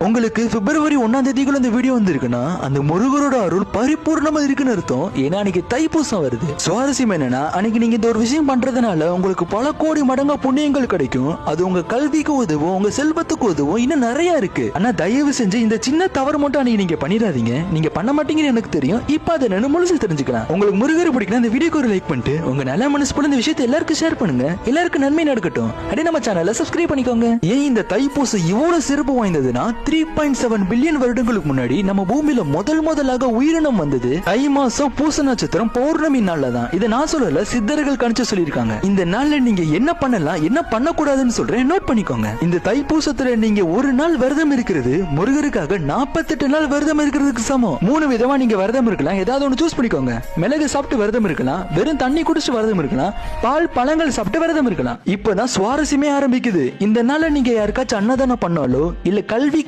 உங்களுக்கு பிப்ரவரி 1ஆம் தேதிக்குள்ள இந்த வீடியோ வந்திருக்குன்னா அந்த முருகரோட அருள் பரிபூர்ணமா இருக்குன்னு அர்த்தம். ஏன்னா அன்னைக்கு தைப்பூசம் வருது. சுவாரஸ்யம் என்னன்னா அன்னைக்கு நீங்க இந்த ஒரு விஷயம் பண்றதுனால உங்களுக்கு பல கோடி மடங்கா புண்ணியங்கள் கிடைக்கும். அது உங்க கல்விக்கு உதவும், உங்க செல்வத்துக்கு உதவும், இன்னும் நிறைய இருக்கு. ஆனா தயவு செஞ்சு இந்த சின்ன தவறு மட்டும் அன்னைக்கு நீங்க பண்ணிடாதீங்க. நீங்க பண்ண மாட்டீங்கன்னு எனக்கு தெரியும். இப்ப அதை நான் முழுசு தெரிஞ்சுக்கலாம். உங்களுக்கு முருகர் பிடிக்கணும் இந்த வீடியோக்கு ஒரு லைக் பண்ணிட்டு உங்க நல்ல மனசு போல இந்த விஷயத்தை எல்லாருக்கும் ஷேர் பண்ணுங்க. எல்லாருக்கும் நன்மை நடக்கட்டும். அப்படியே நம்ம சேனலை சப்ஸ்கிரைப் பண்ணிக்கோங்க. ஏன் இந்த தைப்பூசம் இவ்வளவு சிறப்பு வாய்ந்ததுன்னா 3.7 பில்லியன் வருடங்களுக்கு முன்னாடி நம்ம பூமியில முதலாக உயிரினம் வந்தது தை மாசம் பூச நட்சத்திரம் பௌர்ணமி நாள்ல தான். இதை நான் சொல்லல, சித்தர்கள் கணிச்சு சொல்லியிருக்காங்க. இந்த நாள்ல நீங்க என்ன பண்ணலாம், என்ன பண்ணக்கூடாதுன்னு சொல்றேன், நோட் பண்ணிக்கோங்க. இந்த தைப்பூசத்துல நீங்க ஒரு நாள் விரதம் இருக்கிறது முருகருக்காக 48 நாள் விரதம் இருக்கிறதுக்கு சமம். 3 விதமா நீங்க விரதம் இருக்கலாம். ஏதாவது ஒன்று சூஸ் பண்ணிக்கோங்க. மிளகு சாப்பிட்டு விரதம் இருக்கலாம், வெறும் தண்ணி குடிச்சு விரதம் இருக்கலாம், பால் பழங்கள் சாப்பிட்டு விரதம் இருக்கலாம். இப்பதான் சுவாரஸ்யமே ஆரம்பிக்குது. இந்த நாள்ல நீங்க யாருக்காச்சும் அன்னதானம் பண்ணாலோ இல்ல கல்வி